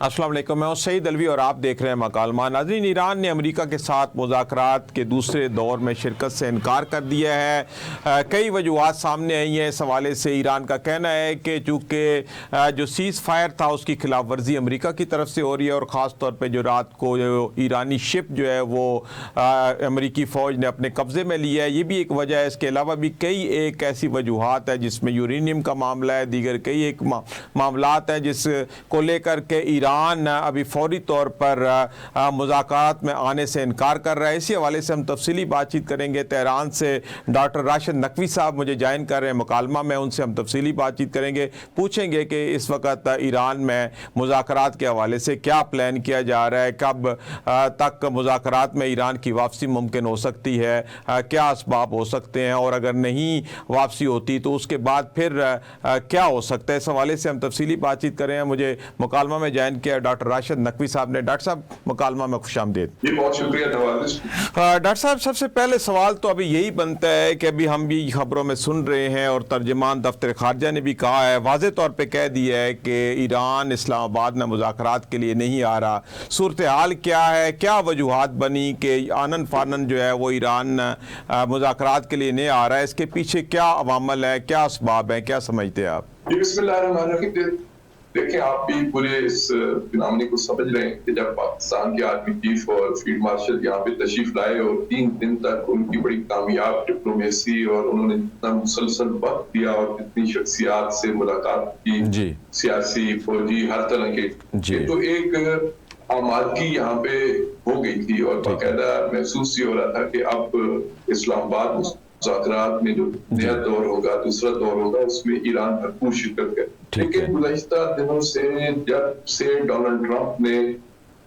السلام علیکم، میں ہوں سعید الوی اور آپ دیکھ رہے ہیں مکالمہ۔ ناظرین، ایران نے امریکہ کے ساتھ مذاکرات کے دوسرے دور میں شرکت سے انکار کر دیا ہے۔ کئی وجوہات سامنے آئی ہیں۔ اس حوالے سے ایران کا کہنا ہے کہ چونکہ جو سیز فائر تھا اس کی خلاف ورزی امریکہ کی طرف سے ہو رہی ہے، اور خاص طور پہ جو رات کو ایرانی شپ جو ہے وہ امریکی فوج نے اپنے قبضے میں لیا ہے، یہ بھی ایک وجہ ہے۔ اس کے علاوہ بھی کئی ایک ایسی وجوہات ہیں جس میں یورینیم کا معاملہ ہے، دیگر کئی ایک معاملات ہیں جس کو لے کر کے ایران ابھی فوری طور پر مذاکرات میں آنے سے انکار کر رہا ہے۔ اسی حوالے سے ہم تفصیلی بات چیت کریں گے۔ تہران سے ڈاکٹر راشد نقوی صاحب مجھے جوائن کر رہے ہیں مکالمہ میں، ان سے ہم تفصیلی بات چیت کریں گے، پوچھیں گے کہ اس وقت ایران میں مذاکرات کے حوالے سے کیا پلان کیا جا رہا ہے، کب تک مذاکرات میں ایران کی واپسی ممکن ہو سکتی ہے، کیا اسباب ہو سکتے ہیں، اور اگر نہیں واپسی ہوتی تو اس کے بعد پھر کیا ہو سکتا ہے۔ اس حوالے سے ہم تفصیلی بات چیت کریں۔ مجھے مکالمہ میں جوائن کیا ڈاکٹر راشد نقوی صاحب نے۔ ڈاکٹر صاحب مکالمہ میں خوش آمدید۔ جی بہت شکریہ نوازش۔ ڈاکٹر صاحب، سب سے پہلے سوال تو ابھی یہی بنتا ہے کہ ابھی ہم بھی خبروں میں سن رہے ہیں اور ترجمان دفتر خارجہ نے بھی کہا ہے، واضح طور پہ کہہ دیا ہے کہ ایران اسلام آباد میں مذاکرات کے لیے نہیں آ رہا۔ صورتحال کیا ہے، کیا وجوہات بنی کہ آنن فانن جو ہے وہ ایران مذاکرات کے لیے نہیں آ رہا ہے؟ اس کے پیچھے کیا عوامل ہے، کیا اسباب ہیں، کیا سمجھتے ہیں آپ؟ جی بسم اللہ الرحمن الرحیم۔ دیکھیں، آپ بھی پورے اس فنامنے کو سمجھ رہے ہیں کہ جب پاکستان کے آرمی چیف اور فیلڈ مارشل یہاں پہ تشریف لائے اور 3 دن تک ان کی بڑی کامیاب ڈپلومیسی اور انہوں نے جتنا مسلسل وقت دیا اور جتنی شخصیات سے ملاقات کی، سیاسی فوجی ہر طرح کے، تو ایک آمادگی یہاں پہ ہو گئی تھی اور باقاعدہ محسوس یہ ہو رہا تھا کہ اب اسلام آباد مذاکرات میں جو نیا دور ہوگا، دوسرا دور ہوگا، اس میں ایران بھرپور شرکت کرے۔ لیکن گزشتہ دنوں سے جب سے ڈونلڈ ٹرمپ نے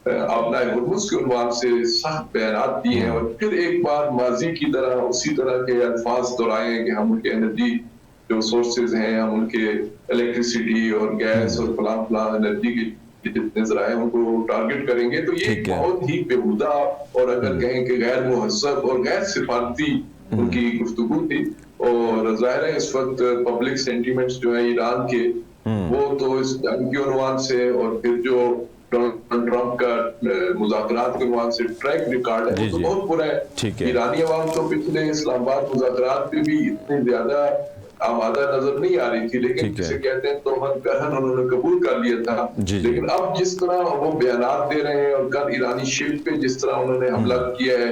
آبنائے ہرمز کے عنوان سے سخت بیانات دیے ہیں اور پھر ایک بار ماضی کی طرح اسی طرح کے الفاظ دہرائے ہیں کہ ہم ان کے انرجی جو سورسز ہیں، ہم ان کے الیکٹریسٹی اور گیس اور فلاں انرجی کے جتنے ذرائع ان کو ٹارگٹ کریں گے، تو یہ بہت ہی بےہودہ اور اگر کہیں کہ غیر مہذب اور غیر سفارتی ان کی گفتگو تھی۔ اور ظاہر ہے اس وقت پبلک سینٹیمنٹس جو ہیں ایران کے، وہ تو اس جنگ کے عنوان سے اور پھر جو ڈونلڈ ٹرمپ کا مذاکرات کے عنوان سے ٹریک ریکارڈ ہے وہ تو بہت برا ہے۔ ایرانی عوام تو پچھلے اسلام آباد مذاکرات میں بھی اتنی زیادہ آمادہ نظر نہیں آ رہی تھی، لیکن جسے کہتے ہیں توہن گہن انہوں نے قبول کر لیا تھا۔ لیکن اب جس طرح وہ بیانات دے رہے ہیں اور کل ایرانی شپ پہ جس طرح انہوں نے حملہ کیا ہے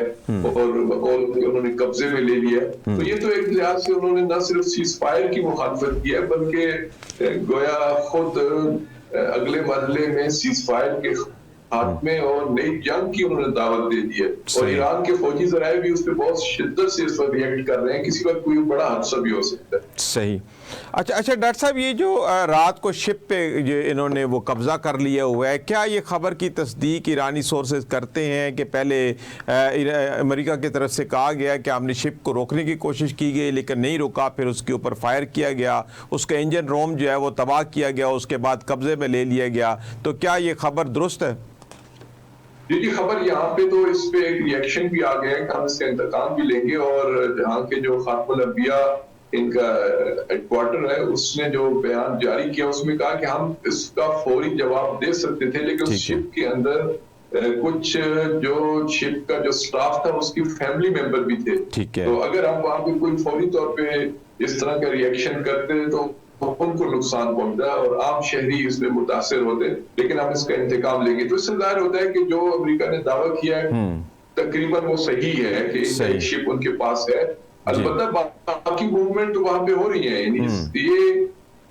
اور انہوں نے قبضے میں لے لیا، تو یہ تو ایک لحاظ سے انہوں نے نہ صرف سیز فائر کی مخالفت کی ہے بلکہ گویا خود اگلے مرحلے میں سیز فائر کے خاتمے اور نئی جنگ کی انہوں نے دعوت دے دی ہے۔ اور ایران کے فوجی ذرائع بھی اس پہ بہت شدت سے اس وقت ریئیکٹ کر رہے ہیں، کسی وقت کوئی بڑا حادثہ بھی ہو سکتا ہے۔ صحیح۔ اچھا ڈاکٹر صاحب، یہ جو رات کو شپ پہ انہوں نے وہ قبضہ کر لیا ہوا ہے، کیا یہ خبر کی تصدیق ایرانی سورسز کرتے ہیں کہ پہلے امریکہ کی طرف سے کہا گیا کہ ہم نے شپ کو روکنے کی کوشش کی گئی لیکن نہیں روکا، پھر اس کے اوپر فائر کیا گیا، اس کا انجن روم جو ہے وہ تباہ کیا گیا، اس کے بعد قبضے میں لے لیا گیا، تو کیا یہ خبر درست ہے؟ جی خبر یہاں پہ تو اس پہ ایک ری ایکشن بھی آ گیا ہے کہ ہم اس کا انتقام بھی لیں گے، اور جہاں کے جو خاتم الانبیاء ان کا ہیڈ کوارٹر ہے اس نے جو بیان جاری کیا اس میں کہا کہ ہم اس کا فوری جواب دے سکتے تھے، لیکن اس شپ کے اندر کچھ جو شپ کا جو سٹاف تھا اس کی فیملی ممبر بھی تھے، تو اگر ہم وہاں پہ کوئی فوری طور پہ اس طرح کا ری ایکشن کرتے تو ان کو نقصان پہنچتا اور عام شہری اس میں متاثر ہوتے، لیکن ہم اس کا انتقام لیں گے۔ تو اس سے ظاہر ہوتا ہے کہ جو امریکہ نے دعویٰ کیا ہے تقریباً وہ صحیح ہے کہ ایک شپ ان کے پاس ہے، البتہ باقی موومنٹ وہاں پہ ہو رہی ہیں، یعنی یہ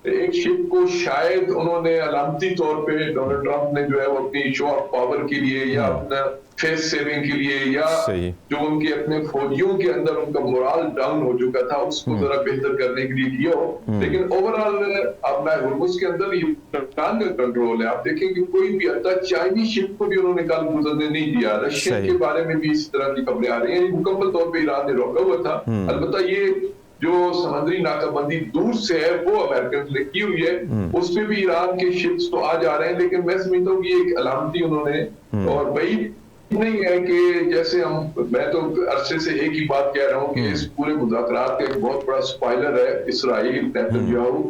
ایک شپ کو شاید انہوں نے علامتی طور پہ ڈونلڈ ٹرمپ نے جو ہے وہ اپنی شو آف پاور کے لیے یا اپنا فیس سیونگ کے لیے یا جو ان کے اپنے فوجیوں کے اندر ان کا مورال ڈاؤن ہو چکا تھا اس کو ذرا بہتر کرنے کے لیے کیا ہو، لیکن اوورآل آبنائے ہرمز کے اندر ایران کا کنٹرول ہے۔ آپ دیکھیں کہ کوئی بھی حتی چائنیز شپ کو بھی انہوں نے کل گزرنے نہیں دیا، رشین کے بارے میں بھی اس طرح کی خبریں آ رہی ہیں، مکمل طور پہ ایران نے روکا ہوا تھا۔ البتہ یہ جو سمندری ناکہ بندی دور سے ہے وہ امریکن نے کی ہوئی ہے، اس پہ بھی ایران کے شپس تو آ جا رہے ہیں، لیکن میں سمجھتا ہوں کہ ایک علامتی انہوں نے، اور بعید نہیں ہے کہ جیسے میں تو عرصے سے ایک ہی بات کہہ رہا ہوں کہ اس پورے مذاکرات کا ایک بہت بڑا سپائلر ہے اسرائیل، نیتن یاہو،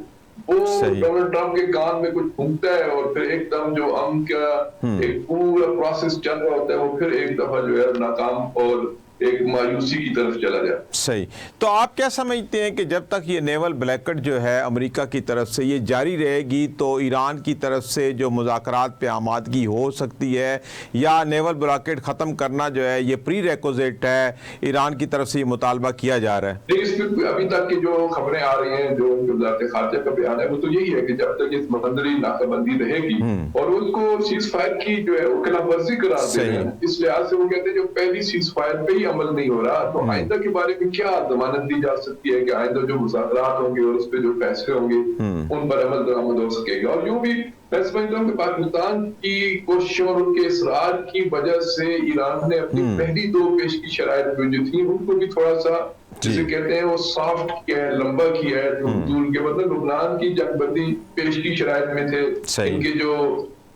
وہ ڈونلڈ ٹرمپ کے کان میں کچھ گھومتا ہے اور پھر ایک دم جو امن کا ایک پورا پروسیس چل رہا ہوتا ہے وہ پھر ایک دفعہ جو ہے ناکام اور ایک مایوسی کی طرف چلا جائے. صحیح. تو آپ کیا سمجھتے ہیں کہ جب تک یہ نیول بلیکٹ جو ہے امریکہ کی طرف سے یہ جاری رہے گی تو ایران کی طرف سے جو مذاکرات پہ آمادگی ہو سکتی ہے, یا نیول بلیکٹ ختم کرنا جو ہے یہ پری ریکوزٹ ہے, ایران کی طرف سے یہ مطالبہ کیا جا رہا ہے؟ اس پہ ابھی تک کی جو خبریں آ رہی ہیں, جو وزارت خارجہ کا بیان ہے, وہ تو یہی ہے کہ جب تک اس سمندری ناکہ بندی رہے گی اور اس کو سیز فائر کی جو ہے وہ خلاف ورزی قرار دے رہے ہیں, اس لحاظ سے وہ کہتے ہیں جو پہلی سیز فائر پہ ہی عمل نہیں ہو رہا تو آئندہ کے بارے میں کیا ضمانت دی جا سکتی ہے کہ آئندہ جو مذاکرات ہوں گے اور اس پہ جو فیصلے ہوں گے ان پر عمل درآمد ہو سکے گا. اور یوں بھی میں سمجھتا ہوں کہ پاکستان کی کوششوں اور ان کے اصرار کی وجہ سے ایران نے اپنی پہلی 2 پیشگی شرائط جو تھی ان کو بھی تھوڑا سا جسے کہتے ہیں وہ سافٹ کیا ہے, لمبا کیا ہے. دور کے مطلب لبنان کی جنگ بندی پیشگی شرائط میں تھے, ان کے جو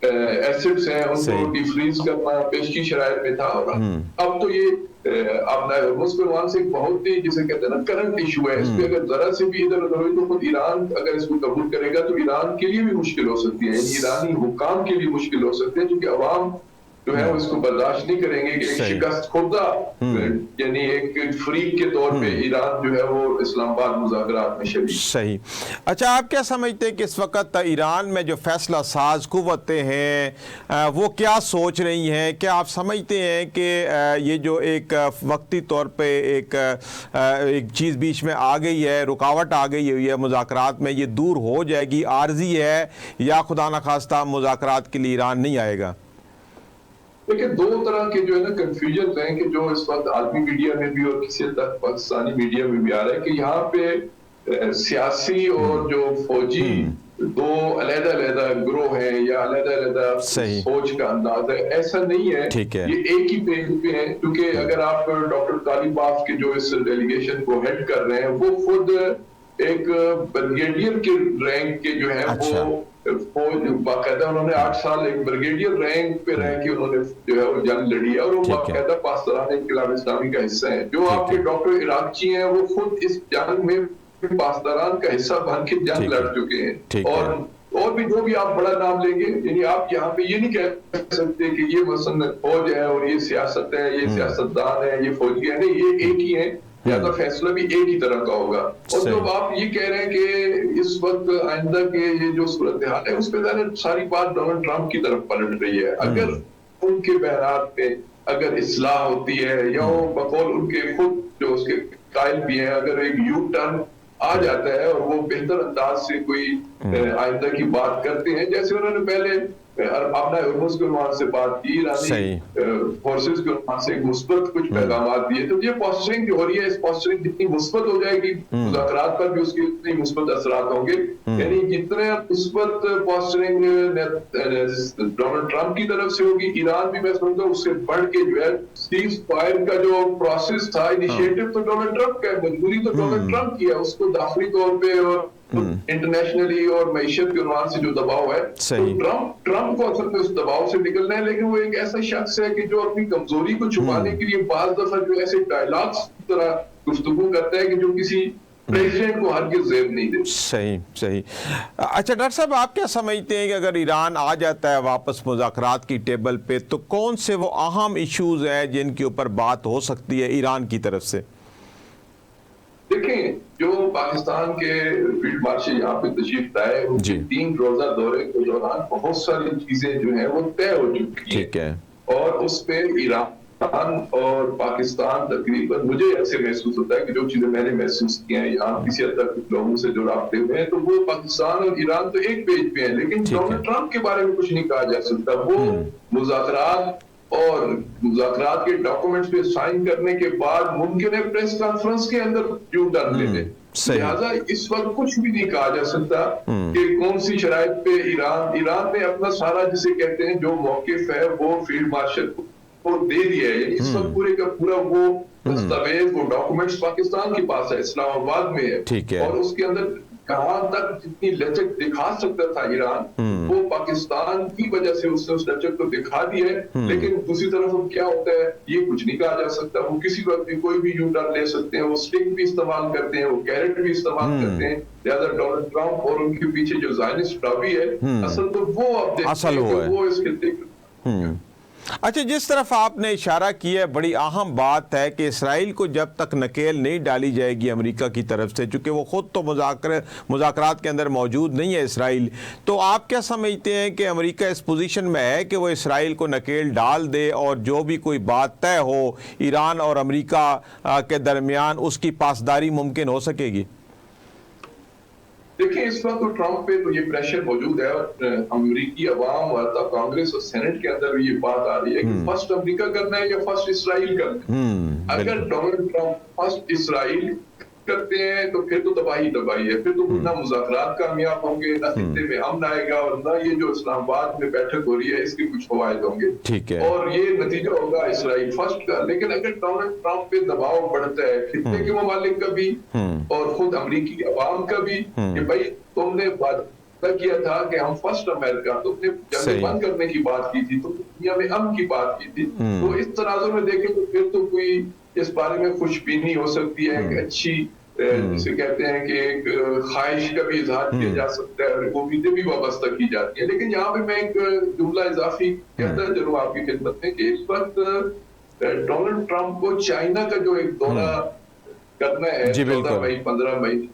ایسٹس ہیں ان کو ڈی فریز کرنا پیشگی شرائط میں تھا, اور اب تو یہ اپنا ہرمز پروان سے ایک بہت ہی جسے کہتے ہیں نا کرنٹ ایشو ہے. اس پہ اگر ذرا سے بھی ادھر ادھر ہوئی تو خود ایران اگر اس کو قبول کرے گا تو ایران کے لیے بھی مشکل ہو سکتی ہے, یعنی ایرانی حکام کے لیے مشکل ہو سکتی ہے, کیونکہ عوام جو ہے وہ اس کو برداشت نہیں کریں گے کہ ایک شکست خوردہ یعنی ایک فریق کے طور پہ ایران جو ہے وہ اسلام آباد مذاکرات میں شریک. صحیح. اچھا, آپ کیا سمجھتے ہیں کہ اس وقت ایران میں جو فیصلہ ساز قوتیں ہیں وہ کیا سوچ رہی ہیں؟ کیا آپ سمجھتے ہیں کہ یہ جو ایک وقتی طور پہ ایک چیز بیچ میں آ گئی ہے, رکاوٹ آ گئی ہوئی ہے مذاکرات میں, یہ دور ہو جائے گی, عارضی ہے, یا خدا نخواستہ مذاکرات کے لیے ایران نہیں آئے گا؟ لیکن 2 طرح کے جو ہے نا کنفیوژن ہیں کہ جو اس وقت عالمی میڈیا میں بھی اور کسی حد تک پاکستانی میڈیا میں بھی آ رہا ہے کہ یہاں پہ سیاسی اور جو فوجی 2 علیحدہ گروہ ہیں یا علیحدہ سوچ کا انداز ہے, ایسا نہیں ہے. یہ ایک ہی پیج پہ ہیں, کیونکہ اگر آپ ڈاکٹر طالب باف کے جو اس ڈیلیگیشن کو ہیڈ کر رہے ہیں وہ خود ایک بریگیڈیئر کے رینک کے جو ہیں وہ فوج باقاعدہ انہوں نے 8 سال ایک بریگیڈیئر رینک پہ رہ کے انہوں نے جو ہے وہ جنگ لڑی ہے, اور وہ باقاعدہ پاسداران انقلاب اسلامی کا حصہ ہیں. جو آپ کے ڈاکٹر عراقچی ہیں وہ خود اس جنگ میں پاسداران کا حصہ بن کے جنگ لڑ چکے ہیں, اور بھی جو بھی آپ بڑا نام لیں گے, یعنی آپ یہاں پہ یہ نہیں کہہ سکتے کہ یہ مثلا فوج ہے اور یہ سیاست ہے, یہ سیاستدان ہے, یہ فوجی ہے, نہیں, یہ ایک ہی ہے, یا فیصلہ بھی ایک ہی طرح کا ہوگا. اور جب آپ یہ کہہ رہے ہیں کہ اس وقت آئندہ کے یہ جو صورتحال ہے اس پہ ساری بات ڈونلڈ ٹرمپ کی طرف پلٹ رہی ہے. اگر ان کے بیانات پہ اگر اصلاح ہوتی ہے یا وہ بقول ان کے خود جو اس کے قائل بھی ہیں, اگر ایک یو ٹرن آ جاتا ہے اور وہ بہتر انداز سے کوئی آئندہ کی بات کرتے ہیں, جیسے انہوں نے پہلے اپنا ہرمز کے عنوان سے بات کی, ایرانی فورسز کے عنوان سے ایک مثبت کچھ پیغامات دیے, تو یہ پوسچرنگ جو ہو رہی ہے اس پوسچرنگ جتنی مثبت ہو جائے گی مذاکرات پر بھی اس کے اتنے مثبت اثرات ہوں گے. یعنی جتنے مثبت پوسچرنگ ڈونلڈ ٹرمپ کی طرف سے ہوگی, ایران بھی میں سمجھتا ہوں اس سے بڑھ کے جو ہے سیز فائر کا جو پروسیس تھا, انیشیٹو تو ڈونلڈ ٹرمپ کا ہے, مجبوری تو ڈونلڈ ٹرمپ کی ہے, اس کو داخلی طور پہ اور انٹرنیشنلی اور معیشت کے عنوان سے جو دباؤ ہے, ٹرمپ کو اصل میں اس دباؤ سے نکلنا ہے. لیکن وہ ایک ایسا شخص ہے کہ جو اپنی کمزوری کو چھپانے کے لیے بعض دفعہ جو ایسے ڈائلاگز کی طرح گفتگو کرتا ہے کہ جو کسی پریزیڈنٹ کو ہرگز زیب نہیں دے. صحیح. اچھا ڈاکٹر صاحب, آپ کیا سمجھتے ہیں کہ اگر ایران آ جاتا ہے واپس مذاکرات کی ٹیبل پہ تو کون سے وہ اہم ایشوز ہیں جن کے اوپر بات ہو سکتی ہے ایران کی طرف سے؟ دیکھیں, جو پاکستان کے فیلڈ مارشل یہاں پہ تشریف لائے ان کے 3 روزہ دورے کے دوران بہت ساری چیزیں جو ہیں وہ طے ہو چکی ہیں, اور اس پہ ایران اور پاکستان تقریباً مجھے ایسے محسوس ہوتا ہے کہ جو چیزیں میں نے محسوس کی ہیں یہاں کسی حد تک لوگوں سے جو رابطے ہوئے ہیں, تو وہ پاکستان اور ایران تو ایک پیج پہ ہیں, لیکن ڈونلڈ ٹرمپ کے بارے میں کچھ نہیں کہا جا سکتا. وہ مذاکرات اور مذاکرات کے ڈاکومنٹس پہ سائن کرنے کے بعد ممکن ہے پریس کانفرنس کے اندر یوں ڈر لے دیں, لہٰذا اس وقت کچھ بھی نہیں کہا جا سکتا کہ کون سی شرائط پہ ایران نے اپنا سارا جسے کہتے ہیں جو موقف ہے وہ فیلڈ مارشل کو دے دیا ہے. یعنی اس وقت پورے کا پورا وہ دستاویز وہ ڈاکومنٹس پاکستان کے پاس ہے, اسلام آباد میں ہے, اور اس کے اندر کہاں تک جتنی لچک دکھا سکتا تھا ایران وہ پاکستان کی وجہ سے اس نے اس لچک کو دکھا دی ہے. لیکن دوسری طرف کیا ہوتا ہے یہ کچھ نہیں کہا جا سکتا. وہ کسی وقت بھی کوئی بھی یو ٹرن لے سکتے ہیں. وہ اسٹنگ بھی استعمال کرتے ہیں, وہ کیرٹ بھی استعمال کرتے ہیں. لہٰذا ڈونلڈ ٹرمپ اور ان کے پیچھے جو زائنسٹ لابی ہے اصل تو وہ اب دیکھتے ہیں کہ وہ اس کے اچھا, جس طرف آپ نے اشارہ کیا ہے بڑی اہم بات ہے کہ اسرائیل کو جب تک نکیل نہیں ڈالی جائے گی امریکہ کی طرف سے, چونکہ وہ خود تو مذاکرات کے اندر موجود نہیں ہے اسرائیل, تو آپ کیا سمجھتے ہیں کہ امریکہ اس پوزیشن میں ہے کہ وہ اسرائیل کو نکیل ڈال دے اور جو بھی کوئی بات طے ہو ایران اور امریکہ کے درمیان اس کی پاسداری ممکن ہو سکے گی؟ دیکھیں اس وقت تو ٹرمپ پہ تو یہ پریشر موجود ہے اور امریکی عوام اور کانگریس اور سینٹ کے اندر بھی یہ بات آ رہی ہے کہ فرسٹ امریکہ کرنا ہے یا فرسٹ اسرائیل کرنا ہے. اگر ڈونلڈ ٹرمپ فرسٹ اسرائیل کرتے ہیں تو پھر تو تباہی ہے. پھر تو نہ مذاکرات کامیاب ہوں گے, نہ خطے میں امن آئے گا, اور نہ یہ جو اسلام آباد میں بیٹھک ہو رہی ہے اس کے کچھ فوائد ہوں گے, اور یہ نتیجہ ہوگا اسرائیل فرسٹ کا. لیکن اگر ڈونلڈ ٹرمپ پہ دباؤ بڑھتا ہے خطے کے ممالک کا بھی اور خود امریکی عوام کا بھی کہ بھائی تم نے وعدہ کیا تھا کہ ہم فرسٹ امریکہ, تم نے جنگ بند کرنے کی بات کی تھی, تم نے دنیا میں امن کی بات کی تھی, تو اس تناظر میں دیکھیں تو پھر تو کوئی اس بارے میں خوش بینی ہو سکتی ہے, ایک اچھی جسے کہتے ہیں کہ ایک خواہش کا بھی اظہار کیا جا سکتا ہے اور امیدیں بھی وابستہ کی جاتی ہیں. لیکن یہاں پہ میں ایک جملہ اضافی کہتا چلوں آپ کی خدمت میں کہ اس وقت ڈونلڈ ٹرمپ کو چائنا کا جو ایک دورہ کرنا ہے 14 مئی 15 مئی,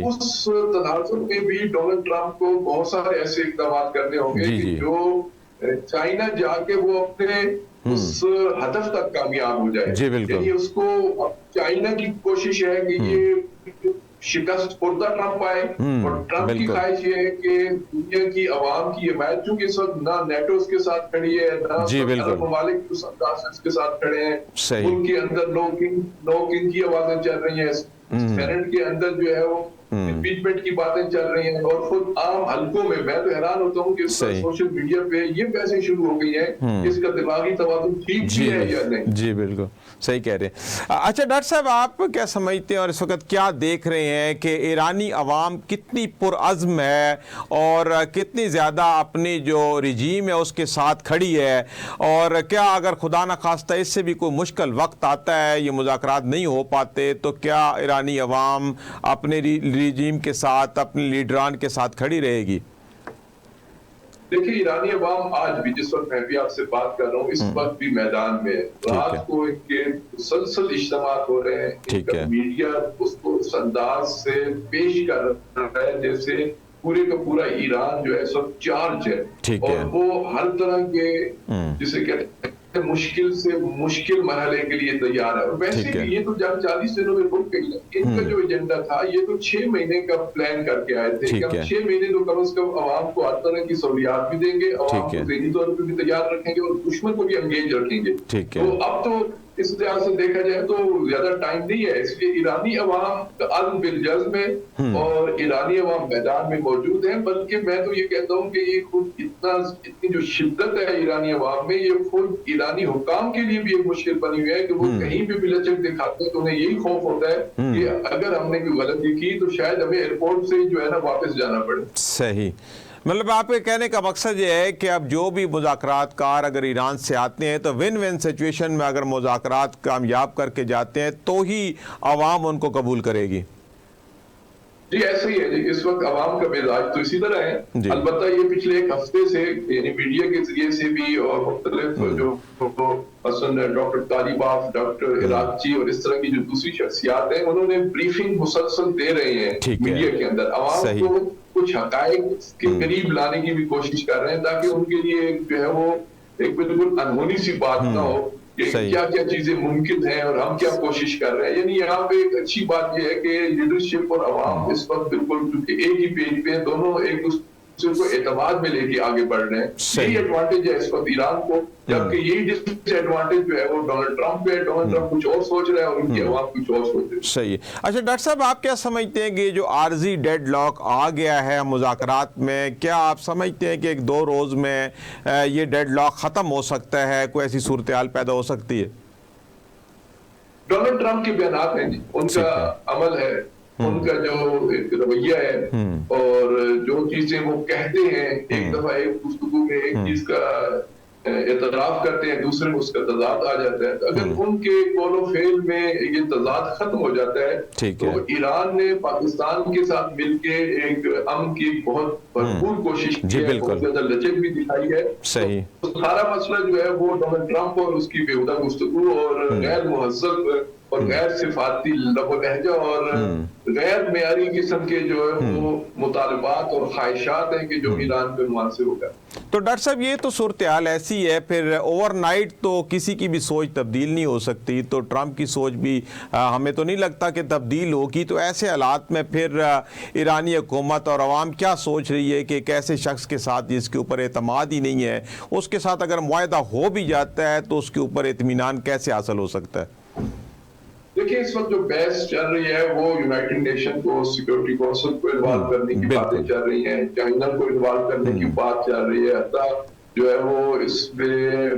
اس تناظر میں بھی ڈونلڈ ٹرمپ کو بہت سارے ایسے اقدامات کرنے ہوں گے کہ جو چائنا جا کے وہ اپنے اس ہدف تک کامیاب ہو جائے. یعنی اس کو چائنا کی کوشش ہے کہ یہ شکست خوردہ ٹرمپ آئے, اور ٹرمپ کی خواہش یہ ہے کہ دنیا کی عوام کی حمایت, چونکہ اس وقت نہ نیٹو اس کے ساتھ کھڑی ہے, نہ عرب ممالک اس کے ساتھ کھڑے ہیں, ان کے اندر نو کنگ کی آوازیں چل رہی ہیں, سینٹ کے اندر جو ہے وہ امپیچمنٹ کی باتیں چل رہی ہیں, اور خود عام حلقوں میں میں تو حیران ہوتا ہوں کہ سوشل میڈیا پہ یہ بحثیں شروع ہو گئی ہیں کہ اس کا دماغی توازن ٹھیک بھی ہے یا نہیں. جی بالکل صحیح کہہ رہے ہیں. اچھا ڈاکٹر صاحب, آپ کیا سمجھتے ہیں اور اس وقت کیا دیکھ رہے ہیں کہ ایرانی عوام کتنی پرعزم ہے اور کتنی زیادہ اپنی جو رجیم ہے اس کے ساتھ کھڑی ہے, اور کیا اگر خدا نخواستہ اس سے بھی کوئی مشکل وقت آتا ہے, یہ مذاکرات نہیں ہو پاتے, تو کیا ایرانی عوام اپنے رجیم کے ساتھ, اپنے لیڈران کے ساتھ کھڑی رہے گی؟ دیکھیں ایرانی عوام آج بھی, جس وقت میں بھی آپ سے بات کر رہا ہوں, اس وقت بھی میدان میں, رات کو ان کے مسلسل اجتماعات ہو رہے ہیں, میڈیا اس کو اس انداز سے پیش کر رہا ہے جیسے پورے کا پورا ایران جو ہے اس وقت چارج ہے, اور وہ ہر طرح کے جسے کہتے ہیں مشکل سے مشکل مرحلے کے لیے تیار ہے. اور ویسے بھی یہ تو جب 40 دنوں میں رک گئی ہے, ان کا جو ایجنڈا تھا یہ تو 6 مہینے کا پلان کر کے آئے تھے کہ ہم 6 مہینے تو کم از کم عوام کو ہر طرح کی سہولیات بھی دیں گے, عوام کو ذہنی طور پہ بھی تیار رکھیں گے, اور دشمن کو بھی انگیج رکھیں گے. تو اب تو اس لحاظ سے دیکھا جائے تو زیادہ ٹائم نہیں ہے, اس لیے ایرانی عوام عزم بالجزم میں اور ایرانی عوام میدان میں موجود ہیں. بلکہ میں تو یہ کہتا ہوں کہ یہ خود اتنی جو شدت ہے ایرانی عوام میں, یہ خود ایرانی حکام کے لیے بھی ایک مشکل بنی ہوئی ہے کہ وہ کہیں بھی بلچک دکھاتے ہیں تو انہیں یہی خوف ہوتا ہے کہ اگر ہم نے کوئی غلطی کی تو شاید ہمیں ایئرپورٹ سے جو ہے نا واپس جانا پڑے. صحیح, مطلب آپ کے کہنے کا مقصد یہ ہے کہ اب جو بھی مذاکرات کار اگر ایران سے آتے ہیں تو ون ون سچویشن میں اگر مذاکرات کامیاب کر کے جاتے ہیں تو ہی عوام ان کو قبول کرے گی. جی ایسا ہی ہے جی, اس وقت عوام کا مزاج تو اسی طرح ہے. البتہ یہ پچھلے ایک ہفتے سے یعنی میڈیا کے ذریعے سے بھی اور مختلف جو مثلا ڈاکٹر طالباف, ڈاکٹر عراقچی اور اس طرح کی جو دوسری شخصیات ہیں, انہوں نے بریفنگ مسلسل دے رہے ہیں میڈیا کے اندر, عوام کو کچھ حقائق کے قریب لانے کی بھی کوشش کر رہے ہیں تاکہ ان کے لیے جو ہے وہ ایک بالکل انہونی سی بات نہ ہو کہ کیا کیا چیزیں ممکن ہیں اور ہم کیا کوشش کر رہے ہیں. یعنی یہاں پہ ایک اچھی بات یہ ہے کہ لیڈرشپ اور عوام اس وقت بالکل کیونکہ ایک ہی پیج پہ دونوں ایک دوسرے کو اعتماد میں لے کے آگے بڑھ رہے ہیں. یہی ایڈوانٹیج ہے اس وقت ایران کو, جبکہ یہی ڈس ایڈوانٹیج جو ہے وہ ڈونلڈ ٹرمپ پہ ہے. ڈونلڈ ٹرمپ کچھ اور سوچ رہا ہے اور ان کی عوام کچھ اور سوچ رہی ہے. صحیح. اچھا ڈاکٹر صاحب, آپ کیا سمجھتے ہیں کہ جو عارضی ڈیڈ لاک آ گیا ہے مذاکرات میں, کیا آپ سمجھتے ہیں کہ 1-2 روز میں یہ ڈیڈ لاک ختم ہو سکتا ہے, کوئی ایسی صورتحال پیدا ہو سکتی ہے؟ ڈونلڈ ٹرمپ کے بیانات ہیں جی, ان کا عمل ہے ان کا جو ایک رویہ ہے اور جو چیزیں وہ کہتے ہیں، ایک دفعہ ایک گفتگو میں ایک چیز کا اعتراف کرتے ہیں، دوسرے میں اس کا تضاد آ جاتا ہے. اگر ان کے قول و فعل میں یہ تضاد ختم ہو جاتا ہے تو ایران نے پاکستان کے ساتھ مل کے ایک امن کی بہت بھرپور کوشش کی ہے، بہت زیادہ لچک بھی دکھائی ہے. تو سارا مسئلہ جو ہے وہ ڈونلڈ ٹرمپ اور اس کی بیہودہ گفتگو اور غیر مہذب اور غیر صفاتی لب و لہجہ اور غیر معیاری قسم کے جو ہے وہ مطالبات اور خواہشات ہیں کہ جو ایران پہ منحصر ہوگا. تو ڈاکٹر صاحب یہ تو صورتحال ایسی ہے، پھر اوور نائٹ تو کسی کی بھی سوچ تبدیل نہیں ہو سکتی، تو ٹرمپ کی سوچ بھی ہمیں تو نہیں لگتا کہ تبدیل ہوگی. تو ایسے حالات میں پھر ایرانی حکومت اور عوام کیا سوچ رہی ہے کہ ایک ایسے شخص کے ساتھ جس کے اوپر اعتماد ہی نہیں ہے، اس کے ساتھ اگر معاہدہ ہو بھی جاتا ہے تو اس کے اوپر اطمینان کیسے حاصل ہو سکتا ہے؟ دیکھیں اس وقت جو بحث چل رہی ہے وہ یونائٹڈ نیشن کو سیکورٹی کونسل کو انوالو کرنے کی باتیں چل رہی ہیں، چائنا کو انوالو کرنے کی بات چل رہی ہے، حتیٰ جو ہے وہ اس پہ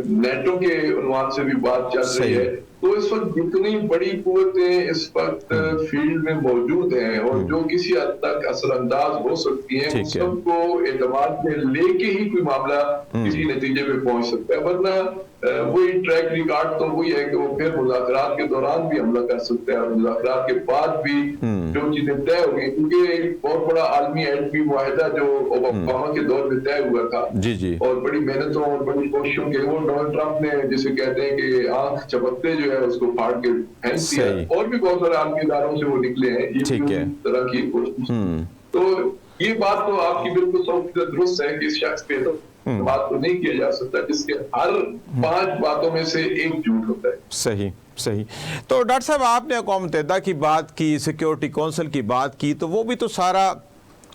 نیٹو کے عنوان سے بھی بات چل رہی ہے. تو اس وقت جتنی بڑی قوتیں اس وقت فیلڈ میں موجود ہیں اور جو کسی حد تک اثر انداز ہو سکتی ہیں، اس سب کو اعتماد میں لے کے ہی کوئی معاملہ کسی نتیجے پہ پہنچ سکتا ہے. ورنہ وہی ٹریک ریکارڈ تو وہی ہے کہ وہ پھر مذاکرات کے دوران بھی حملہ کر سکتا ہے اور مذاکرات کے بعد بھی جو چیزیں طے ہو گئی، کیونکہ ایک بہت بڑا عالمی ایٹمی معاہدہ جو اوباما کے دور میں طے ہوا تھا اور بڑی محنتوں اور بڑی کوششوں کے، وہ ڈونلڈ ٹرمپ نے جسے کہتے ہیں کہ آنکھ چپکتے جو ہے اس کو پھاڑ کے پھینک دیا، اور بھی بہت سارے عالمی اداروں سے وہ نکلے ہیں یہ طرح کی کوشش. تو یہ بات تو آپ کی بالکل 100% درست ہے کہ اس شخص پہ تو بات تو نہیں کیا جا سکتا جس کے ہر 5 باتوں میں سے ایک جھوٹ ہوتا ہے. صحیح. تو ڈاکٹر صاحب آپ نے اقوام متحدہ کی بات کی، سیکیورٹی کونسل کی بات کی، تو وہ بھی تو سارا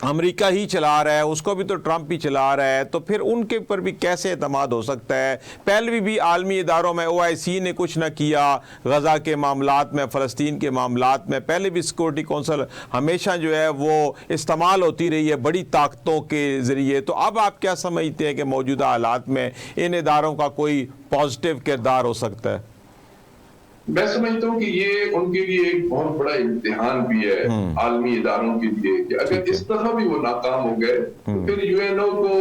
امریکہ ہی چلا رہا ہے، اس کو بھی تو ٹرمپ ہی چلا رہا ہے، تو پھر ان کے اوپر بھی کیسے اعتماد ہو سکتا ہے؟ پہلے بھی عالمی اداروں میں OIC نے کچھ نہ کیا، غزہ کے معاملات میں، فلسطین کے معاملات میں، پہلے بھی سیکورٹی کونسل ہمیشہ جو ہے وہ استعمال ہوتی رہی ہے بڑی طاقتوں کے ذریعے. تو اب آپ کیا سمجھتے ہیں کہ موجودہ حالات میں ان اداروں کا کوئی پازیٹیو کردار ہو سکتا ہے؟ میں سمجھتا ہوں کہ یہ ان کے لیے ایک بہت بڑا امتحان بھی ہے عالمی اداروں کے لیے کہ اگر اس طرح بھی وہ ناکام ہو گئے تو پھر UNO کو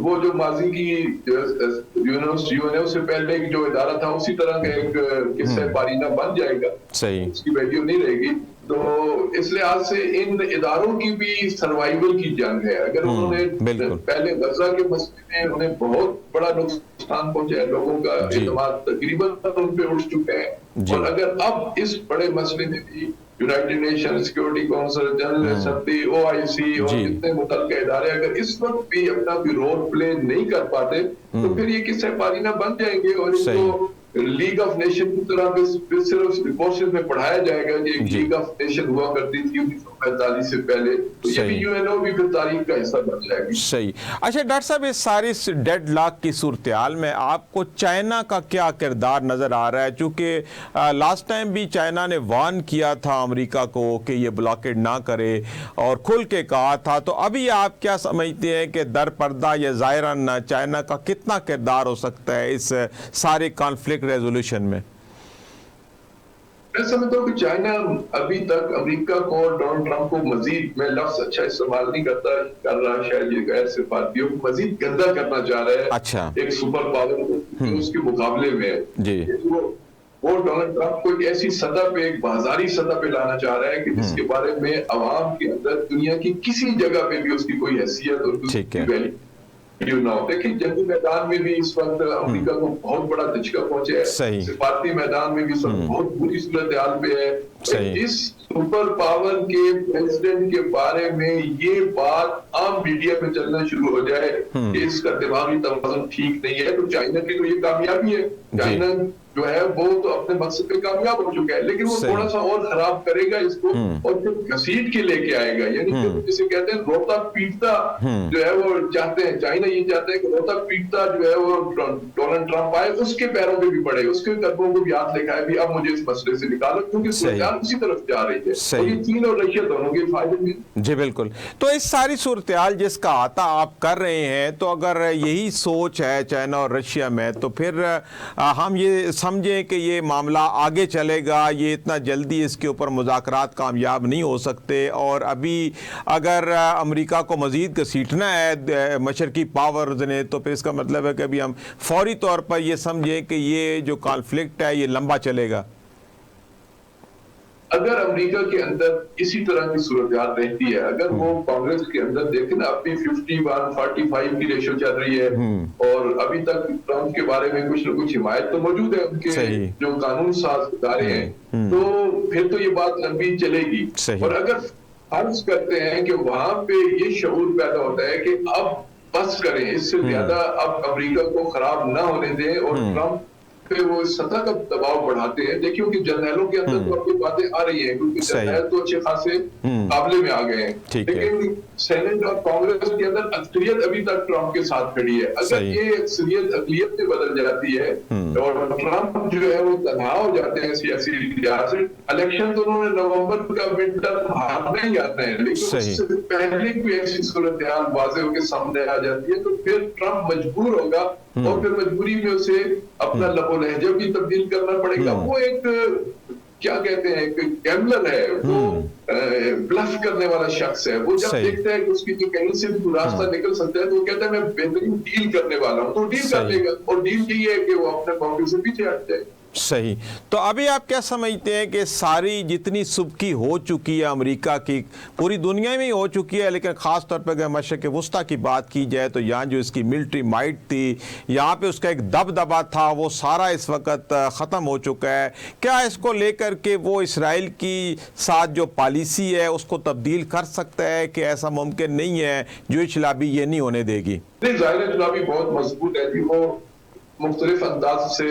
وہ جو ماضی کی UNO سے پہلے جو ادارہ تھا اسی طرح کا ایک قصہ پارینہ بن جائے گا، اس کی ویلیو نہیں رہے گی. تو اس لحاظ سے ان اداروں کی بھی سروائیول کی جنگ ہے. اگر انہوں نے پہلے غزہ کے مسئلے میں انہیں بہت بڑا نقصان پہنچا ہے، لوگوں کا اعتماد تقریباً ان پہ اٹھ چکا ہے، اور اگر اب اس بڑے مسئلے میں بھی United nation security council, general assembly, OIC اور جتنے متعلقہ ادارے اگر اس وقت بھی اپنا کوئی رول پلے نہیں کر پاتے تو پھر یہ قصہ پارینہ بن جائیں گے اور ان کو لیگ آف نیشن کی طرح صرف کورسز میں پڑھایا جائے گا کہ لیگ آف نیشن ہوا کرتی تھی 1945 سے پہلے، تو یہ بھی UNO بھی پھر تاریخ کا حصہ بن جائے گی. صحیح. اچھا ڈاکٹر صاحب، اس ساری ڈیڈ لاک کی صورتحال میں آپ کو چائنا کا کیا کردار نظر آ رہا ہے؟ چونکہ لاسٹ ٹائم بھی چائنا نے وارن کیا تھا امریکہ کو کہ یہ بلاکیڈ نہ کرے اور کھل کے کہا تھا، تو ابھی آپ کیا سمجھتے ہیں کہ در پردہ یا ظاہراً چائنا کا کتنا کردار ہو سکتا ہے اس سارے کانفلکٹ ریزولوشن میں؟ میں سمجھتا ہوں کہ چائنا ابھی تک امریکہ کو، ڈونلڈ ٹرمپ کو مزید، میں لفظ اچھا استعمال نہیں کر رہا شاید یہ غیر صفاتی ہو، مزید گندا کرنا چاہ رہا ہے. اچھا. ایک سپر پاور جو اس کے مقابلے میں وہ ڈونلڈ ٹرمپ کو ایک ایسی سطح پہ، ایک بازاری سطح پہ لانا چاہ رہا ہے کہ جس کے بارے میں عوام کے اندر دنیا کی کسی جگہ پہ بھی اس کی کوئی حیثیت اور اس کی ویلیو نہ ہو. دیکھیں جنگی میدان میں بھی اس وقت امریکہ کو بہت بڑا دھچکا پہنچا ہے، سفارتی میدان میں بھی سب بہت بری صورتحال پہ ہے. اس سپر پاور کے پریزیڈنٹ کے بارے میں یہ بات عام میڈیا میں چلنا شروع ہو جائے کہ اس کا دماغی توازن ٹھیک نہیں ہے، تو چائنا کی تو یہ کامیابی ہے. چائنا جو ہے وہ تو اپنے مقصد پہ کامیاب ہو چکا ہے، لیکن وہ تھوڑا سا اور خراب کرے گا اس کو اور پھر گھسیٹ کے لے کے آئے گا. یعنی جسے کہتے ہیں روتا پیٹتا جو ہے وہ چاہتے ہیں، چائنا یہ چاہتے ہیں کہ روتا پیٹتا جو ہے وہ ڈونلڈ ٹرمپ آئے، اس کے پیروں پہ بھی پڑے، اس کے قدموں کو بھی ہاتھ لکھائے بھی اب مجھے اس مسئلے سے نکالو، کیونکہ صورتحال اسی طرف جا رہی ہے. صحیح. یہ چین اور رشیا دونوں کے فائدے میں. جی بالکل. تو اس ساری صورتحال جس کا احاطہ آپ کر رہے ہیں، تو اگر یہی سوچ ہے چائنا اور رشیا میں، تو پھر ہم یہ سمجھیں کہ یہ معاملہ آگے چلے گا، یہ اتنا جلدی اس کے اوپر مذاکرات کامیاب نہیں ہو سکتے، اور ابھی اگر امریکہ کو مزید گھسیٹنا ہے مشرقی پاورز نے، تو پھر اس کا مطلب ہے کہ ابھی ہم فوری طور پر یہ سمجھیں کہ یہ جو کانفلکٹ ہے یہ لمبا چلے گا. اگر امریکہ کے اندر اسی طرح کی صورتحال رہتی ہے، اگر وہ کانگریس کے اندر دیکھیں نا، اپنی 51-45 کی ریشو چل رہی ہے، اور ابھی تک ٹرمپ کے بارے میں کچھ نہ کچھ حمایت تو موجود ہے ان کے جو قانون ساز ادارے ہیں، تو پھر تو یہ بات لمبی چلے گی. اور اگر فرض کرتے ہیں کہ وہاں پہ یہ شعور پیدا ہوتا ہے کہ اب بس کریں، اس سے زیادہ اب امریکہ کو خراب نہ ہونے دیں، اور ٹرمپ پہ وہ سطح کا دباؤ بڑھاتے ہیں. دیکھیں کہ جرنیلوں کے اندر تو اپنی باتیں آ رہی ہیں، کیونکہ جرنیل تو اچھے خاصے قابلے میں آ گئے ہیں، لیکن سینٹ اور کانگریس کے اندر اکثریت ابھی تک ٹرمپ کے ساتھ کھڑی ہے. اگر یہ اکثریت اقلیت میں بدل جاتی ہے اور ٹرمپ جو ہے وہ تنہا ہو جاتے ہیں سیاسی لحاظ سے، الیکشن تو انہوں نے نومبر کا ونٹر ہارنا ہی آتا ہے، لیکن اس سے پہلے کوئی ایسی صورتحال واضح ہو کے سامنے آ جاتی ہے، تو پھر ٹرمپ مجبور ہوگا، اور پھر مجبوری میں اسے اپنا لب و لہجہ بھی تبدیل کرنا پڑے گا. وہ ایک کیا کہتے ہیں، ایک گیملر ہے، وہ بلف کرنے والا شخص ہے. وہ جب دیکھتا ہے کہ اس کی کہیں سے بھی راستہ نکل سکتا ہے، تو وہ کہتا ہے میں بہترین ڈیل کرنے والا ہوں، تو ڈیل کر لے گا. اور ڈیل یہی ہے کہ وہ اپنے موقع سے پیچھے ہٹ جائے. صحیح. تو ابھی آپ کیا سمجھتے ہیں کہ ساری جتنی سبکی ہو چکی ہے امریکہ کی، پوری دنیا میں ہی ہو چکی ہے، لیکن خاص طور پہ اگر مشرق وسطیٰ کی بات کی جائے تو یہاں جو اس کی ملٹری مائٹ تھی، یہاں پہ اس کا ایک دبدبا تھا، وہ سارا اس وقت ختم ہو چکا ہے. کیا اس کو لے کر کے وہ اسرائیل کی ساتھ جو پالیسی ہے اس کو تبدیل کر سکتا ہے، کہ ایسا ممکن نہیں ہے جو اچلابی یہ نہیں ہونے دے گی؟ نہیں، ظاہر اچلابی بہت مضبوط ہے کہ وہ مختلف انداز سے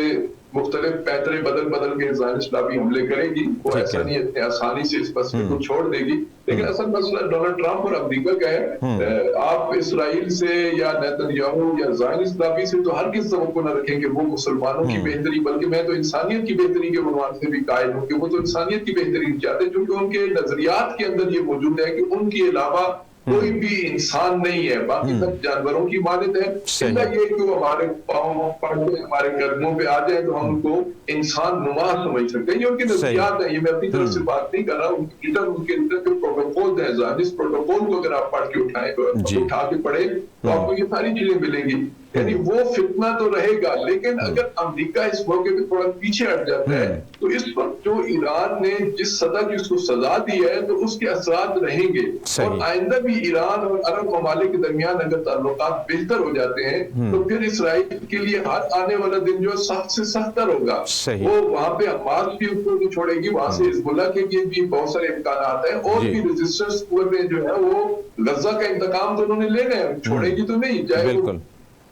مختلف پیترے بدل کے زائنسٹ لابی حملے کرے گی. وہ ایسا نہیں اتنے آسانی سے اس مسئلے کو چھوڑ دے گی. لیکن اصل مسئلہ ڈونلڈ ٹرمپ اور امریکہ کا ہے. آپ اسرائیل سے یا نیتن یاہو یا زائنسٹ لابی سے تو ہرگز توقع نہ رکھیں کہ وہ مسلمانوں کی بہتری، بلکہ میں تو انسانیت کی بہتری کے عنوان سے بھی قائل ہوں کہ وہ تو انسانیت کی بہتری چاہتے ہیں، کیونکہ ان کے نظریات کے اندر یہ موجود ہے کہ ان کے علاوہ کوئی بھی انسان نہیں ہے، باقی سب جانوروں کی مانند ہے. اللہ یہ کہ وہ ہمارے پاؤں پڑھتے ہمارے قدموں پہ آ جائیں تو ہم ان کو انسان نما سمجھ سکتے ہیں. یہ ان کے نظریات ہیں، یہ میں اپنی طرف سے بات نہیں کر رہا. ان کے اندر جو پروٹوکول ہیں، زائنسٹ پروٹوکول کو اگر آپ پڑھ کے اٹھا کے پڑھیں تو آپ کو یہ ساری چیزیں ملیں گی. یعنی وہ فتنہ تو رہے گا، لیکن اگر امریکہ اس موقع پہ تھوڑا پیچھے ہٹ جاتا ہے تو اس وقت جو ایران نے جس سطح کی اس کو سزا دی ہے تو اس کے اثرات رہیں گے. اور آئندہ بھی ایران اور عرب ممالک کے درمیان اگر تعلقات بہتر ہو جاتے ہیں تو پھر اسرائیل کے لیے ہر آنے والا دن جو سخت سے سختر ہوگا. وہ وہاں پہ حماس بھی ان کو نہیں چھوڑے گی، وہاں سے حزب اللہ کے لیے بھی بہت سارے امکانات ہیں، اور بھی ریزسٹنس قوتیں جو ہے وہ غزہ کا انتقام تو انہوں نے لینا ہے، چھوڑے گی تو نہیں، چاہے وہ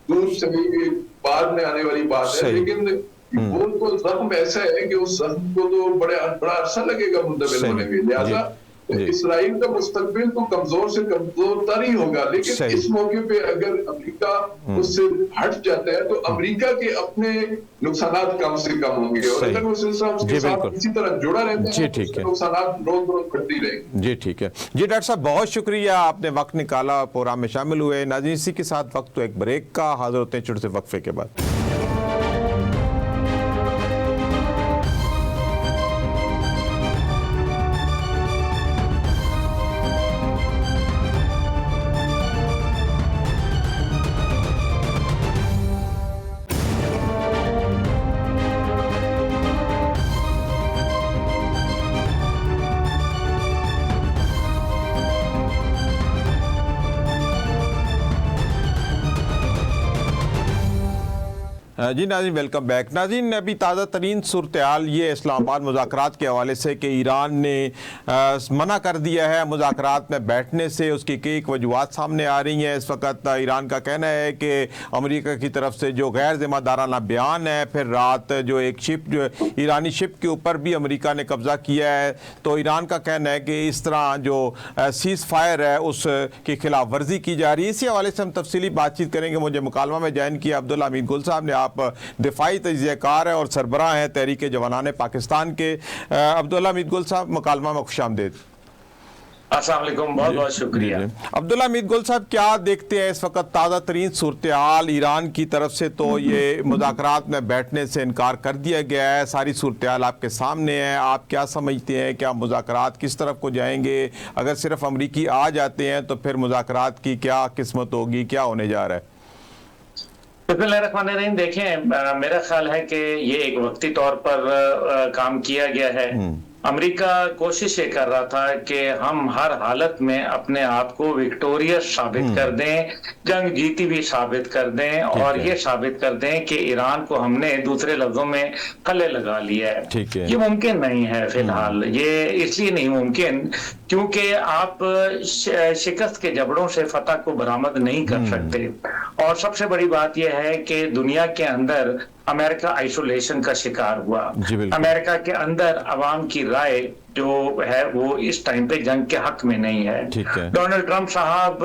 دور سے بعد میں آنے والی بات ہے. لیکن وہ تو زخم ایسا ہے کہ اس زخم کو تو بڑا عرصہ لگے گا منتقل ہونے میں. لہٰذا اسرائیل کا مستقبل تو کمزور سے کمزور تر ہی ہوگا. لیکن اس موقع پہ اگر امریکہ اس سے ہٹ جاتا ہے تو امریکہ کے اپنے نقصانات کم سے کم ہوں گے، اور اگر وہ سلسلہ اس کے ساتھ اسی طرح جڑا رہتا ہے تو نقصانات روز بڑھتی رہیں گے. جی ٹھیک ہے. جی ڈاکٹر صاحب بہت شکریہ، آپ نے وقت نکالا، پروگرام میں شامل ہوئے. ناظرین اسی کے ساتھ وقت تو ایک بریک کا، حاضر ہوتے ہیں چھوٹے سے وقفے کے بعد. جی ناظرین ویلکم بیک. ناظرین ابھی تازہ ترین صورتحال یہ اسلام آباد مذاکرات کے حوالے سے کہ ایران نے منع کر دیا ہے مذاکرات میں بیٹھنے سے. اس کی کئی وجوہات سامنے آ رہی ہیں. اس وقت ایران کا کہنا ہے کہ امریکہ کی طرف سے جو غیر ذمہ دارانہ بیان ہے، پھر رات جو ایک شپ جو ایرانی شپ کے اوپر بھی امریکہ نے قبضہ کیا ہے، تو ایران کا کہنا ہے کہ اس طرح جو سیز فائر ہے اس کی خلاف ورزی کی جا رہی ہے. اسی حوالے سے ہم تفصیلی بات چیت کریں گے. مجھے مکالمہ میں جوائن کیا عبداللہ امین گل صاحب نے. آپ آپ دفاعی تجزیہ کار ہیں اور سربراہ ہیں تحریک جوانان پاکستان کے. عبداللہ امید گل صاحب مکالمہ میں خوش آمدید. السلام علیکم, بہت بہت شکریہ. عبداللہ امید گل صاحب, کیا دیکھتے ہیں اس وقت تازہ ترین صورتحال؟ ایران کی طرف سے تو یہ مذاکرات میں بیٹھنے سے انکار کر دیا گیا ہے, ساری صورتحال آپ کے سامنے ہے. آپ کیا سمجھتے ہیں, کیا مذاکرات کس طرف کو جائیں گے؟ اگر صرف امریکی آ جاتے ہیں تو پھر مذاکرات کی کیا قسمت ہوگی, کیا ہونے جا رہا ہے؟ بسم اللہ الرحمن الرحیم. دیکھیں, میرا خیال ہے کہ یہ ایک وقتی طور پر کام کیا گیا ہے. امریکہ کوشش یہ کر رہا تھا کہ ہم ہر حالت میں اپنے آپ کو وکٹوریس ثابت کر دیں, جنگ جیتی بھی ثابت کر دیں, اور یہ ثابت کر دیں کہ ایران کو ہم نے دوسرے لفظوں میں گلے لگا لیا ہے. یہ ممکن نہیں ہے فی الحال. یہ اس لیے نہیں ممکن کیونکہ آپ شکست کے جبڑوں سے فتح کو برآمد نہیں کر سکتے. اور سب سے بڑی بات یہ ہے کہ دنیا کے اندر امریکہ آئسولیشن کا شکار ہوا. امریکہ کے اندر عوام کی رائے جو ہے وہ اس ٹائم پہ جنگ کے حق میں نہیں ہے. ڈونلڈ ٹرمپ صاحب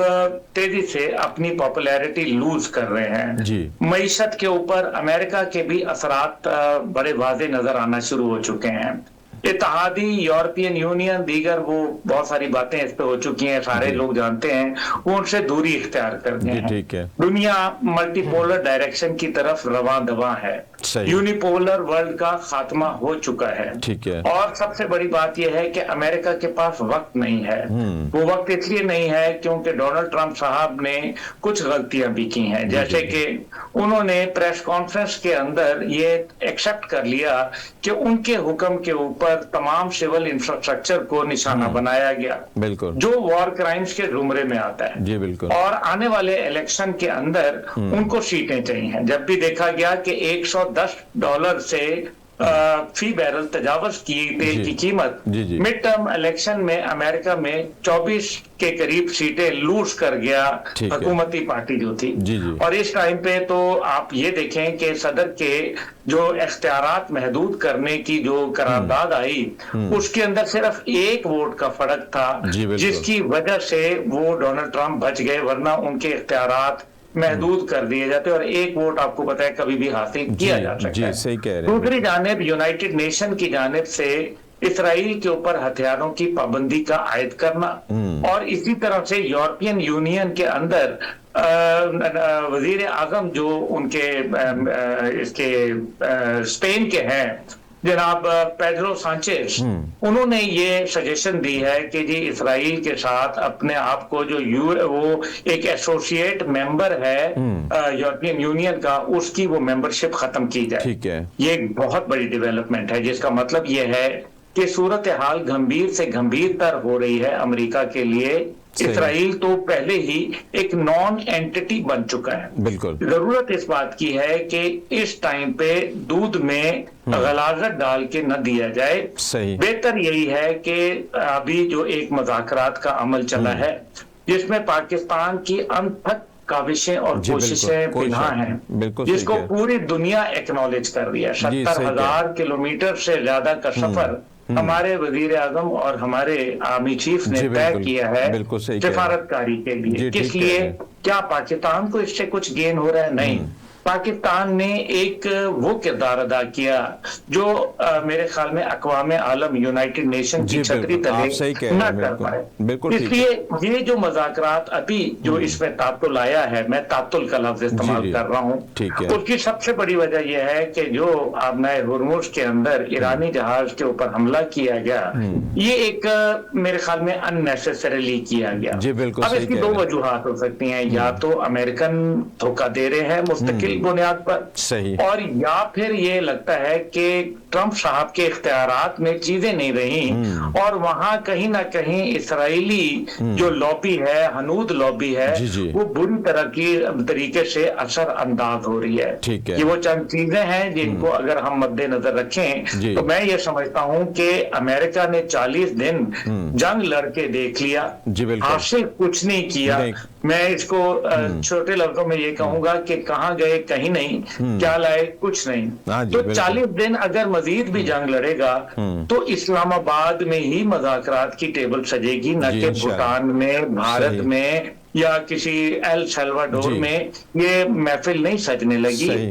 تیزی سے اپنی پاپولیرٹی لوز کر رہے ہیں. معیشت کے اوپر امریکہ کے بھی اثرات بڑے واضح نظر آنا شروع ہو چکے ہیں. اتحادی یورپین یونین دیگر وہ بہت ساری باتیں اس پہ ہو چکی ہیں, سارے لوگ جانتے ہیں, وہ ان سے دوری اختیار کرتے ہیں. دنیا ملٹی پولر ڈائریکشن کی طرف رواں دواں ہے. یونیپولر ورلڈ کا خاتمہ ہو چکا ہے. اور سب سے بڑی بات یہ ہے کہ امریکہ کے پاس وقت نہیں ہے. وہ وقت اس لیے نہیں ہے کیونکہ ڈونلڈ ٹرمپ صاحب نے کچھ غلطیاں بھی کی ہیں, جیسے کہ انہوں نے پریس کانفرنس کے اندر یہ ایکسپٹ کر لیا کہ ان کے حکم کے اوپر تمام سول انفراسٹرکچر کو نشانہ بنایا گیا, جو وار کرائمز کے زمرے میں آتا ہے. اور آنے والے الیکشن کے اندر ان کو سیٹیں چاہیے. جب بھی دیکھا گیا کہ $110 سے فی بیرل تجاوز کی تیل کی قیمت, مڈ ٹرم الیکشن میں امریکہ میں 24 کے قریب سیٹیں لوز کر گیا حکومتی پارٹی جو تھی. اور اس ٹائم پہ تو آپ یہ دیکھیں کہ صدر کے جو اختیارات محدود کرنے کی جو قرارداد آئی, اس کے اندر صرف 1 ووٹ کا فرق تھا, جس کی وجہ سے وہ ڈونلڈ ٹرمپ بچ گئے, ورنہ ان کے اختیارات محدود کر دیے جاتے اور 1 ووٹ آپ کو پتہ ہے کبھی بھی حاصل کیا جا سکتا ہے. دوسری جانب یونائٹڈ نیشن کی جانب سے اسرائیل کے اوپر ہتھیاروں کی پابندی کا عائد کرنا, اور اسی طرح سے یورپین یونین کے اندر وزیر اعظم جو ان کے اس کے اسپین کے ہیں جناب پیڈرو سانچیز, انہوں نے یہ سجیشن دی ہے کہ جی اسرائیل کے ساتھ اپنے آپ کو جو وہ ایک ایسوسیٹ ممبر ہے یورپین یونین کا, اس کی وہ ممبرشپ ختم کی جائے. یہ ایک بہت بڑی ڈیولپمنٹ ہے, جس کا مطلب یہ ہے کہ صورتحال گمبھیر سے گمبھیر تر ہو رہی ہے امریکہ کے لیے. اسرائیل تو پہلے ہی ایک نان اینٹی بن چکا ہے. ضرورت اس بات کی ہے کہ اس ٹائم پہ دودھ میں غلاظت ڈال کے نہ دیا جائے. بہتر یہی ہے کہ ابھی جو ایک مذاکرات کا عمل چلا ہے, جس میں پاکستان کی انتھک کاوشیں اور کوششیں پنہاں ہیں, جس کو پوری دنیا ایکنالج کر رہی ہے. 70,000 کلومیٹر سے زیادہ کا سفر ہمارے وزیر اعظم اور ہمارے آرمی چیف نے طے کیا ہے سفارتکاری کے لیے. کس لیے؟ کیا پاکستان کو اس سے کچھ گین ہو رہا ہے؟ نہیں. پاکستان نے ایک وہ کردار ادا کیا جو میرے خیال میں اقوام عالم یونائٹڈ نیشن کی چھتری تلے نہ کر پائے. اس لیے یہ جو مذاکرات ابھی جو اس میں تعطل آیا ہے, میں تعطل کا لفظ استعمال کر رہا ہوں, اس کی سب سے بڑی وجہ یہ ہے کہ جو آبنائے ہرمز کے اندر ایرانی جہاز کے اوپر حملہ کیا گیا, یہ ایک میرے خیال میں اننیسیسریلی کیا گیا. اب اس کی 2 وجوہات ہو سکتی ہیں, یا تو امریکن دھوکہ دے رہے ہیں مستقل بنیاد پر, اور یا پھر یہ لگتا ہے کہ ٹرمپ صاحب کے اختیارات میں چیزیں نہیں رہیں, اور وہاں کہیں نہ کہیں اسرائیلی جو لابی ہے, حنود لابی ہے, وہ بری طرح کی طریقے سے اثر انداز ہو رہی ہے. یہ وہ چند چیزیں ہیں جن کو اگر ہم مد نظر رکھیں تو میں یہ سمجھتا ہوں کہ امریکہ نے 40 دن جنگ لڑ کے دیکھ لیا, حاصل کچھ نہیں کیا. میں اس کو چھوٹے لفظوں میں یہ کہوں گا کہ کہاں گئے کہیں نہیں, کیا لائے کچھ نہیں. تو 40 دن اگر مزید بھی جنگ لڑے گا تو اسلام آباد میں ہی مذاکرات کی ٹیبل سجے گی, نہ کہ بھوٹان میں, بھارت میں یا کسی ایل سیلواڈور میں یہ محفل نہیں سجنے لگی.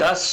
10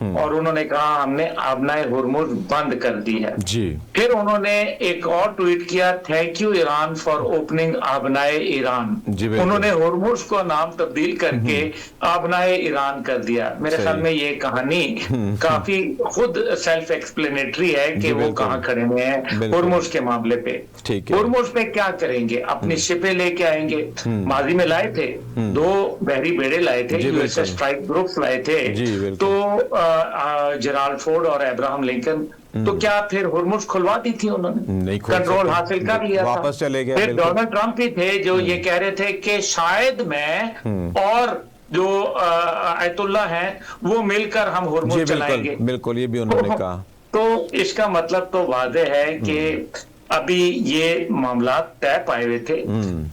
اور انہوں نے کہا ہم نے آبنائے ہرمز بند کر دی ہے. جی پھر انہوں نے ایک اور ٹویٹ کیا thank you Iran for opening آبنائے ایران. جی بالکل. انہوں نے ہرمز کو نام تبدیل کر کے آبنائے ایران کر دیا. میرے خیال میں یہ کہانی کافی خود سیلف ایکسپلینیٹری ہے کہ وہ کہاں کھڑے ہوئے ہیں ہرمز کے معاملے پہ. ہرمز پہ کیا کریں گے؟ اپنی شپیں لے کے آئیں گے. ماضی میں لائے تھے 2 بحری بیڑے لائے تھے, U S S strike groups لائے تھے, تو جرالڈ فورڈ اور ابراہم لنکن, تو کیا پھر ہرمز کھلوا دی تھی انہوں نے؟ کنٹرول حاصل کر لیا تھا. واپس چلے گئے. پھر ڈونلڈ ٹرمپ ہی تھے جو یہ کہہ رہے تھے کہ شاید میں اور جو آیت اللہ ہیں وہ مل کر ہم ہرمز چلائیں گے. بالکل یہ بھی انہوں نے کہا. تو اس کا مطلب تو واضح ہے کہ ابھی یہ معاملات طے پائے ہوئے تھے.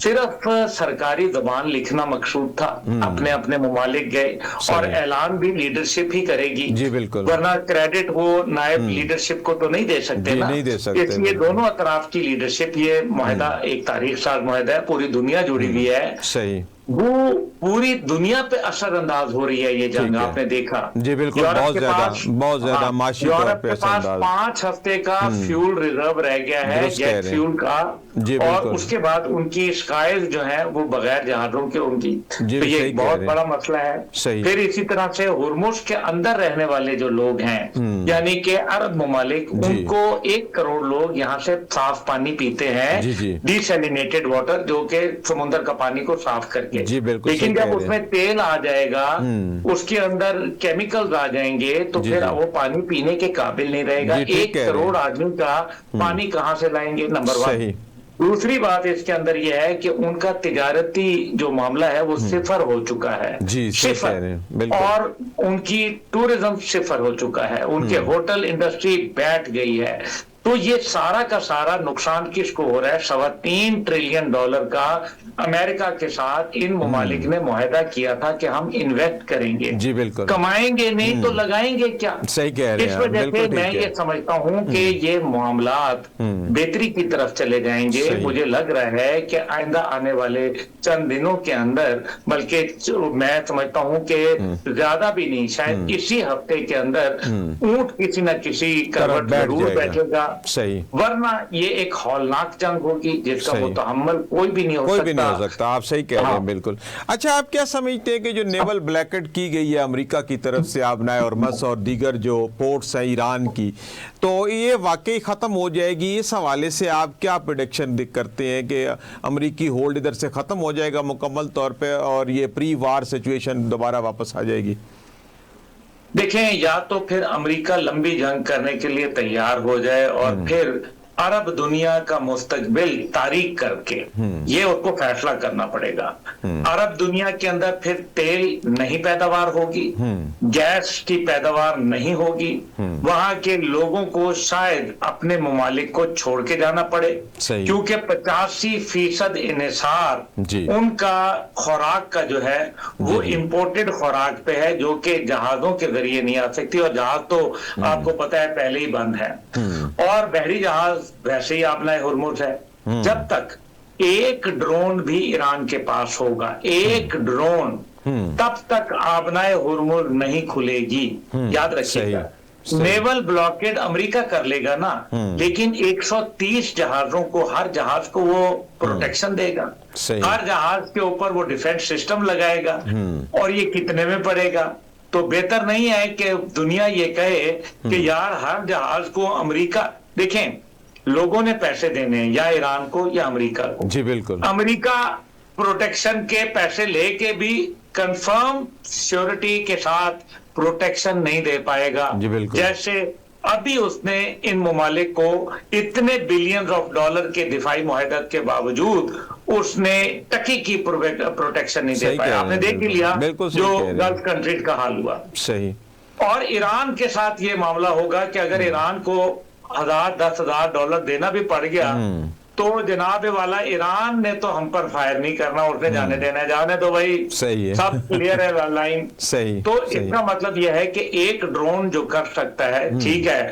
صرف سرکاری زبان لکھنا مقصود تھا. اپنے اپنے ممالک گئے اور اعلان بھی لیڈرشپ ہی کرے گی. جی بالکل. ورنہ کریڈٹ وہ نائب لیڈرشپ کو تو نہیں دے سکتے نا. اس لیے دونوں اطراف کی لیڈرشپ, یہ معاہدہ ایک تاریخ ساز معاہدہ ہے, پوری دنیا جڑی ہوئی ہے. صحیح. وہ پوری دنیا پہ اثر انداز ہو رہی ہے یہ جنگ. آپ نے دیکھا. جی بالکل. بہت زیادہ معاشی طور یورپ پہ کے پاس 5 ہفتے کا فیول ریزرو رہ گیا ہے, جیٹ فیول کا, اور اس کے بعد ان کی اسکائز جو ہیں وہ بغیر جہازوں کے ان کی. تو یہ ایک بہت بڑا مسئلہ ہے. پھر اسی طرح سے ہرمز کے اندر رہنے والے جو لوگ ہیں, یعنی کہ عرب ممالک, ان کو 1 کروڑ لوگ یہاں سے صاف پانی پیتے ہیں, ڈی سیلینیٹڈ واٹر, جو کہ سمندر کا پانی کو صاف کر کے. لیکن جب اس میں تیل آ جائے گا, اس کے اندر کیمیکلز آ جائیں گے, تو پھر وہ پانی پینے کے قابل نہیں رہے گا. 1 کروڑ آدمی کا پانی کہاں سے لائیں گے؟ نمبر 1. دوسری بات اس کے اندر یہ ہے کہ ان کا تجارتی جو معاملہ ہے وہ صفر ہو چکا ہے. صفر. اور ان کی ٹورزم صفر ہو چکا ہے. ان کے ہوٹل انڈسٹری بیٹھ گئی ہے. تو یہ سارا کا سارا نقصان کس کو ہو رہا ہے؟ $3.25 ٹریلین کا امریکہ کے ساتھ ان ممالک نے معاہدہ کیا تھا کہ ہم انویسٹ کریں گے. جی بالکل. کمائیں گے نہیں تو لگائیں گے کیا؟ صحیح کہہ رہے ہیں. اس وجہ سے میں یہ سمجھتا ہوں کہ یہ معاملات بہتری کی طرف چلے جائیں گے. مجھے لگ رہا ہے کہ آئندہ آنے والے چند دنوں کے اندر, بلکہ میں سمجھتا ہوں کہ زیادہ بھی نہیں, شاید اسی ہفتے کے اندر اونٹ کسی نہ کسی کروٹ ضرور بیٹھے گا. صحیح. ورنہ یہ ایک ہولناک جنگ ہوگی جس کا متحمل کوئی بھی نہیں ہو سکتا. آپ صحیح کہہ رہے ہیں. بالکل. اچھا, آپ کیا سمجھتے ہیں کہ جو نیول بلیکٹ کی گئی ہے امریکہ کی طرف سے آبنائے ہرمز اور دیگر جو پورٹس ہیں ایران کی, تو یہ واقعی ختم ہو جائے گی؟ اس حوالے سے آپ کیا پریڈکشن کرتے ہیں کہ امریکی ہولڈ ادھر سے ختم ہو جائے گا مکمل طور پہ, اور یہ پری وار سچویشن دوبارہ واپس آ جائے گی؟ دیکھیں, یا تو پھر امریکہ لمبی جنگ کرنے کے لیے تیار ہو جائے اور پھر عرب دنیا کا مستقبل تاریک کر کے یہ اس کو فیصلہ کرنا پڑے گا. عرب دنیا کے اندر پھر تیل نہیں پیداوار ہوگی, گیس کی پیداوار نہیں ہوگی, وہاں کے لوگوں کو شاید اپنے ممالک کو چھوڑ کے جانا پڑے, کیونکہ 85% انحصار ان کا خوراک کا جو ہے وہ امپورٹڈ خوراک پہ ہے, جو کہ جہازوں کے ذریعے نہیں آ سکتی, اور جہاز تو آپ کو پتا ہے پہلے ہی بند ہے, اور بحری جہاز ویسے ہی آبنائے ہرمز ہے. جب تک 1 ڈرون بھی ایران کے پاس ہوگا, 1 ڈرون, تب تک آبنائے ہرمز نہیں کھلے گی. یاد رکھیے گا, نیول بلاکیڈ امریکہ کر لے گا نا, لیکن 130 جہازوں کو, ہر جہاز کو وہ پروٹیکشن دے گا, ہر جہاز کے اوپر وہ ڈیفنس سسٹم لگائے گا, اور یہ کتنے میں پڑے گا؟ تو بہتر نہیں ہے کہ دنیا یہ کہے کہ یار ہر جہاز کو امریکہ, دیکھیں لوگوں نے پیسے دینے ہیں یا ایران کو یا امریکہ کو. جی بالکل. امریکہ پروٹیکشن کے پیسے لے کے بھی کنفرم سیکورٹی کے ساتھ پروٹیکشن نہیں دے پائے گا. جی بالکل. جیسے ابھی اس نے ان ممالک کو اتنے بلینز آف ڈالر کے دفاعی معاہدات کے باوجود اس نے ٹکی کی پروٹیکشن نہیں دے پایا. آپ نے دیکھ لیا جو گلف کنٹریز کا حال ہوا. صحیح. اور ایران کے ساتھ یہ معاملہ ہوگا کہ اگر ایران کو $10,000 دینا بھی پڑ گیا تو جناب والا ایران نے تو ہم پر فائر نہیں کرنا, اس نے جانے دینا ہے, جانے تو بھائی سب کلیئر ہے لائن. تو اس کا مطلب یہ ہے کہ 1 ڈرون جو کر سکتا ہے, ٹھیک ہے,